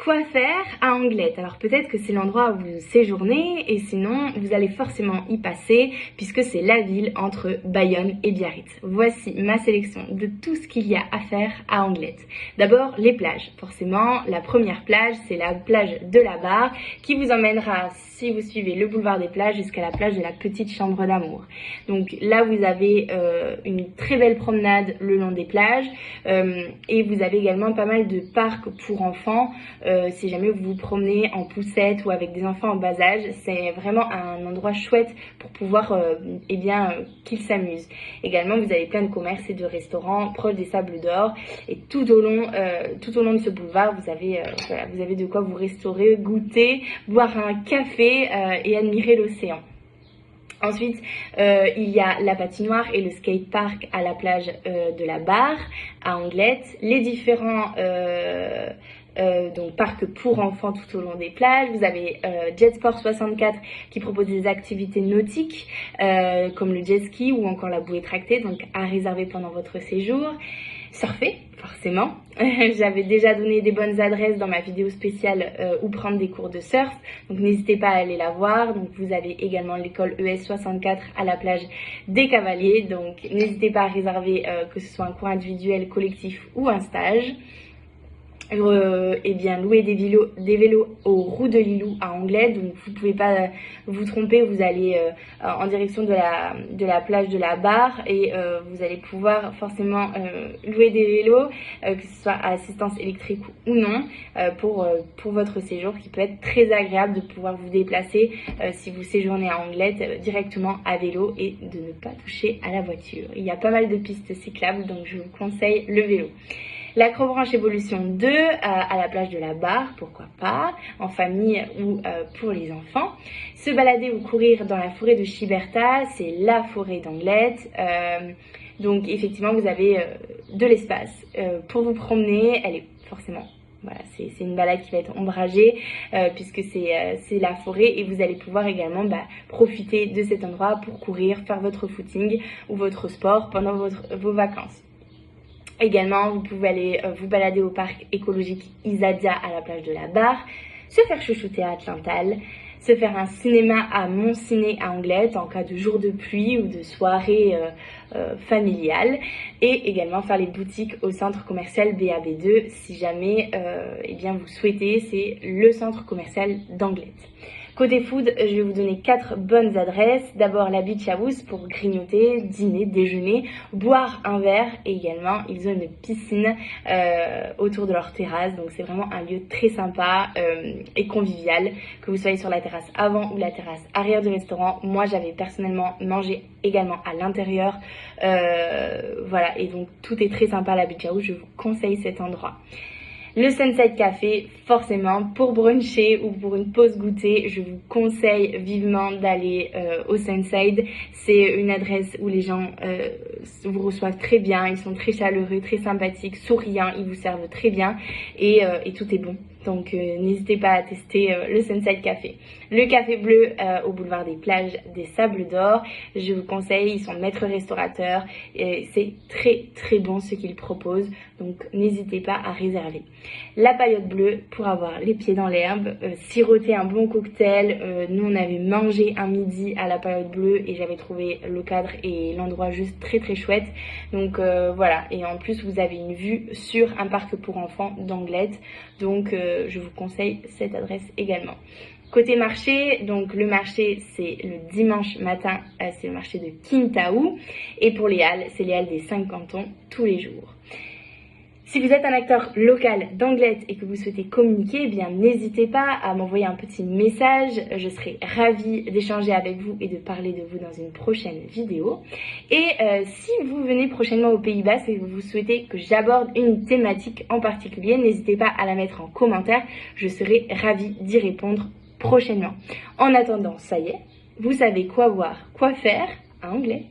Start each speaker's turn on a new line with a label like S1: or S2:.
S1: Quoi faire à Anglet? Alors peut-être que c'est l'endroit où vous séjournez et sinon vous allez forcément y passer puisque c'est la ville entre Bayonne et Biarritz. Voici ma sélection de tout ce qu'il y a à faire à Anglet. D'abord les plages. Forcément la première plage c'est la plage de la Barre qui vous emmènera si vous suivez le boulevard des plages jusqu'à la plage de la Petite Chambre d'Amour. Donc là vous avez une très belle promenade le long des plages et vous avez également pas mal de parcs pour enfants. Si jamais vous vous promenez en poussette ou avec des enfants en bas âge, c'est vraiment un endroit chouette pour pouvoir qu'ils s'amusent. Également, vous avez plein de commerces et de restaurants proches des Sables d'Or et tout au long de ce boulevard, vous avez de quoi vous restaurer, goûter, boire un café et admirer l'océan. Ensuite, il y a la patinoire et le skatepark à la plage de la Barre à Anglet. Les différents donc parcs pour enfants tout au long des plages. Vous avez Jetsport 64 qui propose des activités nautiques comme le jet ski ou encore la bouée tractée, donc à réserver pendant votre séjour. Surfer, forcément. J'avais déjà donné des bonnes adresses dans ma vidéo spéciale où prendre des cours de surf, donc n'hésitez pas à aller la voir. Donc vous avez également l'école ES 64 à la plage des Cavaliers, donc n'hésitez pas à réserver que ce soit un cours individuel, collectif ou un stage. Louer des vélos aux roues de Lilou à Anglet, donc vous pouvez pas vous tromper, vous allez en direction de la plage de la Barre et vous allez pouvoir forcément louer des vélos, que ce soit à assistance électrique ou non, pour votre séjour qui peut être très agréable de pouvoir vous déplacer si vous séjournez à Anglet directement à vélo et de ne pas toucher à la voiture. Il y a pas mal de pistes cyclables, donc je vous conseille le vélo. L'acrobranche Evolution 2 à la plage de la Barre, pourquoi pas, en famille ou pour les enfants. Se balader ou courir dans la forêt de Chiberta, c'est la forêt d'Anglet. Donc effectivement, vous avez de l'espace pour vous promener. Elle est forcément... Voilà, c'est une balade qui va être ombragée puisque c'est la forêt et vous allez pouvoir également profiter de cet endroit pour courir, faire votre footing ou votre sport pendant vos vacances. Également, vous pouvez aller vous balader au parc écologique Isadia à la plage de la Barre, se faire chouchouter à Atlintal, se faire un cinéma à Montciné à Anglet en cas de jour de pluie ou de soirée familiale, et également faire les boutiques au centre commercial BAB2 si jamais vous souhaitez. C'est le centre commercial d'Anglet. Côté food, je vais vous donner 4 bonnes adresses. D'abord la Beach House pour grignoter, dîner, déjeuner, boire un verre et également ils ont une piscine autour de leur terrasse. Donc c'est vraiment un lieu très sympa et convivial, que vous soyez sur la terrasse avant ou la terrasse arrière du restaurant. Moi j'avais personnellement mangé également à l'intérieur. Voilà, et donc tout est très sympa à la Beach House, je vous conseille cet endroit. Le Sunside Café, forcément, pour bruncher ou pour une pause goûter, je vous conseille vivement d'aller au Sunside. C'est une adresse où les gens vous reçoivent très bien, ils sont très chaleureux, très sympathiques, souriants, ils vous servent très bien et tout est bon. Donc n'hésitez pas à tester le Sunside Café. Le Café Bleu au boulevard des plages des Sables d'Or, je vous conseille, ils sont maîtres restaurateurs et c'est très très bon ce qu'ils proposent, donc n'hésitez pas à réserver. La Paillote Bleue pour avoir les pieds dans l'herbe, siroter un bon cocktail. Nous on avait mangé un midi à la Paillote Bleue et j'avais trouvé le cadre et l'endroit juste très très chouette. Donc voilà, et en plus vous avez une vue sur un parc pour enfants d'Anglet, donc je vous conseille cette adresse également. Côté marché, donc le marché c'est le dimanche matin, c'est le marché de Quintaou, et pour les halles, c'est les halles des 5 cantons tous les jours. Si vous êtes un acteur local d'Anglet et que vous souhaitez communiquer, eh bien n'hésitez pas à m'envoyer un petit message. Je serai ravie d'échanger avec vous et de parler de vous dans une prochaine vidéo. Et si vous venez prochainement aux Pays-Bas et que vous souhaitez que j'aborde une thématique en particulier, n'hésitez pas à la mettre en commentaire. Je serai ravie d'y répondre prochainement. En attendant, ça y est, vous savez quoi voir, quoi faire à Anglet.